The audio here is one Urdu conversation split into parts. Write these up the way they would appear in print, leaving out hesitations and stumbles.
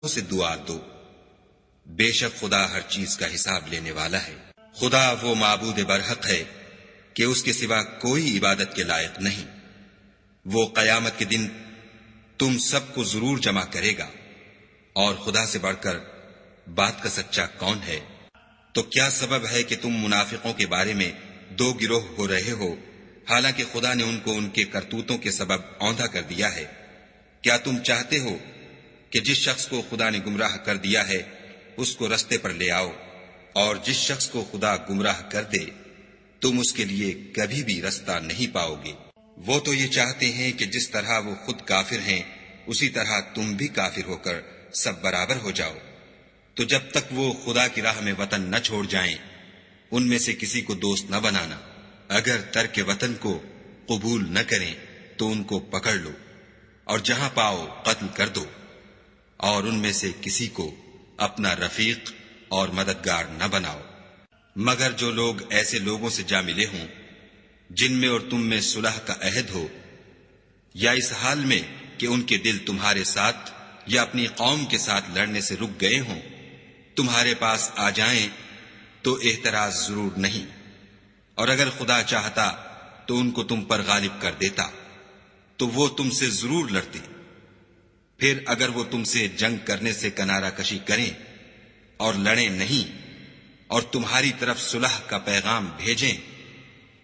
سے دعا دو، بے شک خدا ہر چیز کا حساب لینے والا ہے۔ خدا وہ معبود برحق ہے کہ اس کے سوا کوئی عبادت کے لائق نہیں۔ وہ قیامت کے دن تم سب کو ضرور جمع کرے گا، اور خدا سے بڑھ کر بات کا سچا کون ہے؟ تو کیا سبب ہے کہ تم منافقوں کے بارے میں دو گروہ ہو رہے ہو، حالانکہ خدا نے ان کو ان کے کرتوتوں کے سبب اوندھا کر دیا ہے؟ کیا تم چاہتے ہو کہ جس شخص کو خدا نے گمراہ کر دیا ہے اس کو رستے پر لے آؤ، اور جس شخص کو خدا گمراہ کر دے تم اس کے لیے کبھی بھی رستہ نہیں پاؤ گے۔ وہ تو یہ چاہتے ہیں کہ جس طرح وہ خود کافر ہیں اسی طرح تم بھی کافر ہو کر سب برابر ہو جاؤ۔ تو جب تک وہ خدا کی راہ میں وطن نہ چھوڑ جائیں ان میں سے کسی کو دوست نہ بنانا۔ اگر ترک وطن کو قبول نہ کریں تو ان کو پکڑ لو اور جہاں پاؤ قتل کر دو، اور ان میں سے کسی کو اپنا رفیق اور مددگار نہ بناؤ، مگر جو لوگ ایسے لوگوں سے جا ملے ہوں جن میں اور تم میں صلح کا عہد ہو، یا اس حال میں کہ ان کے دل تمہارے ساتھ یا اپنی قوم کے ساتھ لڑنے سے رک گئے ہوں، تمہارے پاس آ جائیں تو اعتراض ضرور نہیں، اور اگر خدا چاہتا تو ان کو تم پر غالب کر دیتا تو وہ تم سے ضرور لڑتے۔ پھر اگر وہ تم سے جنگ کرنے سے کنارہ کشی کریں اور لڑیں نہیں اور تمہاری طرف صلح کا پیغام بھیجیں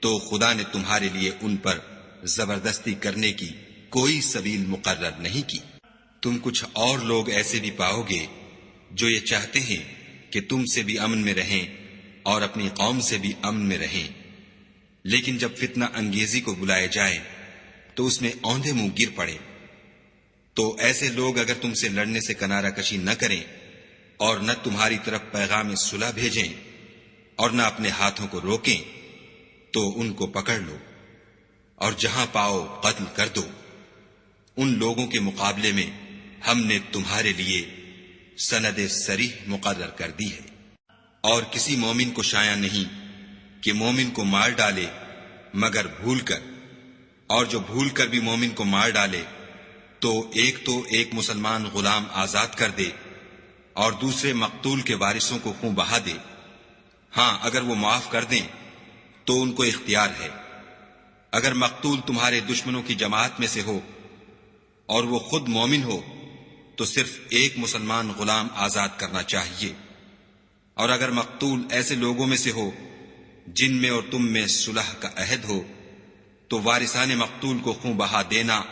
تو خدا نے تمہارے لیے ان پر زبردستی کرنے کی کوئی سبیل مقرر نہیں کی۔ تم کچھ اور لوگ ایسے بھی پاؤ گے جو یہ چاہتے ہیں کہ تم سے بھی امن میں رہیں اور اپنی قوم سے بھی امن میں رہیں، لیکن جب فتنہ انگیزی کو بلائے جائے تو اس میں اوندھے منہ گر پڑے۔ تو ایسے لوگ اگر تم سے لڑنے سے کنارہ کشی نہ کریں اور نہ تمہاری طرف پیغام صلح بھیجیں اور نہ اپنے ہاتھوں کو روکیں تو ان کو پکڑ لو اور جہاں پاؤ قتل کر دو۔ ان لوگوں کے مقابلے میں ہم نے تمہارے لیے سند صریح مقرر کر دی ہے، اور کسی مومن کو شایع نہیں کہ مومن کو مار ڈالے مگر بھول کر، اور جو بھول کر بھی مومن کو مار ڈالے تو ایک مسلمان غلام آزاد کر دے اور دوسرے مقتول کے وارثوں کو خون بہا دے۔ ہاں اگر وہ معاف کر دیں تو ان کو اختیار ہے۔ اگر مقتول تمہارے دشمنوں کی جماعت میں سے ہو اور وہ خود مومن ہو تو صرف ایک مسلمان غلام آزاد کرنا چاہیے، اور اگر مقتول ایسے لوگوں میں سے ہو جن میں اور تم میں صلح کا عہد ہو تو وارثان مقتول کو خون بہا دینا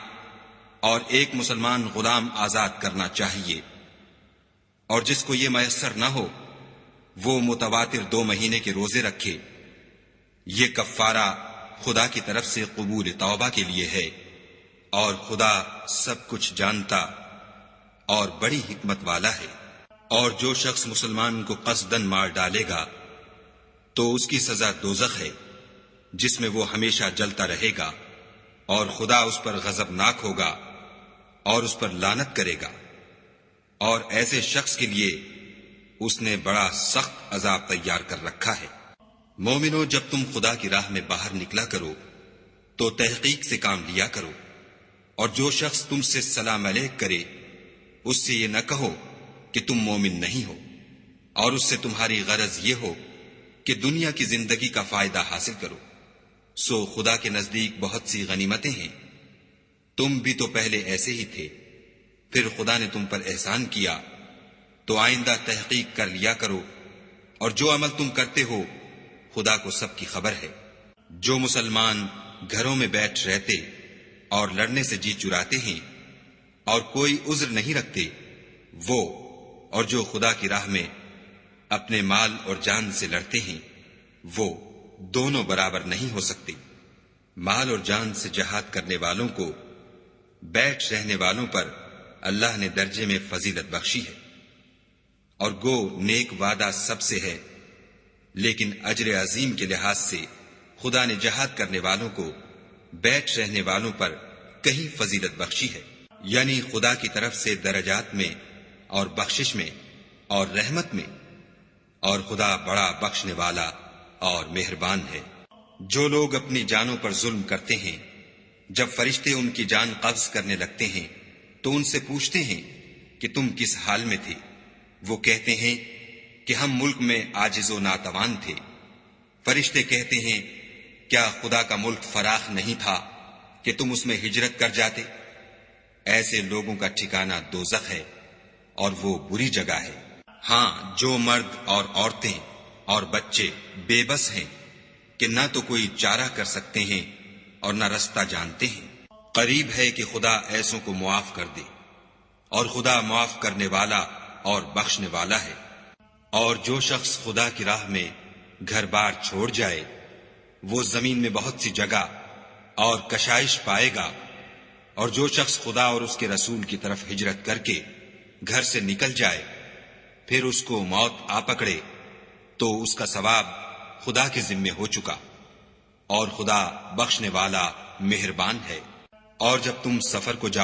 اور ایک مسلمان غلام آزاد کرنا چاہیے، اور جس کو یہ میسر نہ ہو وہ متواتر 2 مہینے کے روزے رکھے۔ یہ کفارہ خدا کی طرف سے قبول توبہ کے لیے ہے، اور خدا سب کچھ جانتا اور بڑی حکمت والا ہے۔ اور جو شخص مسلمان کو قصداً مار ڈالے گا تو اس کی سزا دوزخ ہے جس میں وہ ہمیشہ جلتا رہے گا، اور خدا اس پر غضبناک ہوگا اور اس پر لعنت کرے گا، اور ایسے شخص کے لیے اس نے بڑا سخت عذاب تیار کر رکھا ہے۔ مومنو، جب تم خدا کی راہ میں باہر نکلا کرو تو تحقیق سے کام لیا کرو، اور جو شخص تم سے سلام علیک کرے اس سے یہ نہ کہو کہ تم مومن نہیں ہو، اور اس سے تمہاری غرض یہ ہو کہ دنیا کی زندگی کا فائدہ حاصل کرو۔ سو خدا کے نزدیک بہت سی غنیمتیں ہیں، تم بھی تو پہلے ایسے ہی تھے، پھر خدا نے تم پر احسان کیا، تو آئندہ تحقیق کر لیا کرو، اور جو عمل تم کرتے ہو خدا کو سب کی خبر ہے۔ جو مسلمان گھروں میں بیٹھ رہتے اور لڑنے سے جی چراتے ہیں اور کوئی عذر نہیں رکھتے، وہ اور جو خدا کی راہ میں اپنے مال اور جان سے لڑتے ہیں وہ دونوں برابر نہیں ہو سکتے۔ مال اور جان سے جہاد کرنے والوں کو بیٹھ رہنے والوں پر اللہ نے درجے میں فضیلت بخشی ہے، اور گو نیک وعدہ سب سے ہے، لیکن اجر عظیم کے لحاظ سے خدا نے جہاد کرنے والوں کو بیٹھ رہنے والوں پر کہیں فضیلت بخشی ہے، یعنی خدا کی طرف سے درجات میں اور بخشش میں اور رحمت میں، اور خدا بڑا بخشنے والا اور مہربان ہے۔ جو لوگ اپنی جانوں پر ظلم کرتے ہیں جب فرشتے ان کی جان قبض کرنے لگتے ہیں تو ان سے پوچھتے ہیں کہ تم کس حال میں تھے؟ وہ کہتے ہیں کہ ہم ملک میں عاجز و ناتوان تھے۔ فرشتے کہتے ہیں کیا خدا کا ملک فراخ نہیں تھا کہ تم اس میں ہجرت کر جاتے؟ ایسے لوگوں کا ٹھکانہ دوزخ ہے اور وہ بری جگہ ہے۔ ہاں، جو مرد اور عورتیں اور بچے بے بس ہیں کہ نہ تو کوئی چارہ کر سکتے ہیں اور نہ رستہ جانتے ہیں، قریب ہے کہ خدا ایسوں کو معاف کر دے، اور خدا معاف کرنے والا اور بخشنے والا ہے۔ اور جو شخص خدا کی راہ میں گھر بار چھوڑ جائے وہ زمین میں بہت سی جگہ اور کشائش پائے گا، اور جو شخص خدا اور اس کے رسول کی طرف ہجرت کر کے گھر سے نکل جائے پھر اس کو موت آ پکڑے تو اس کا ثواب خدا کے ذمے ہو چکا، اور خدا بخشنے والا مہربان ہے۔ اور جب تم سفر کو جاؤ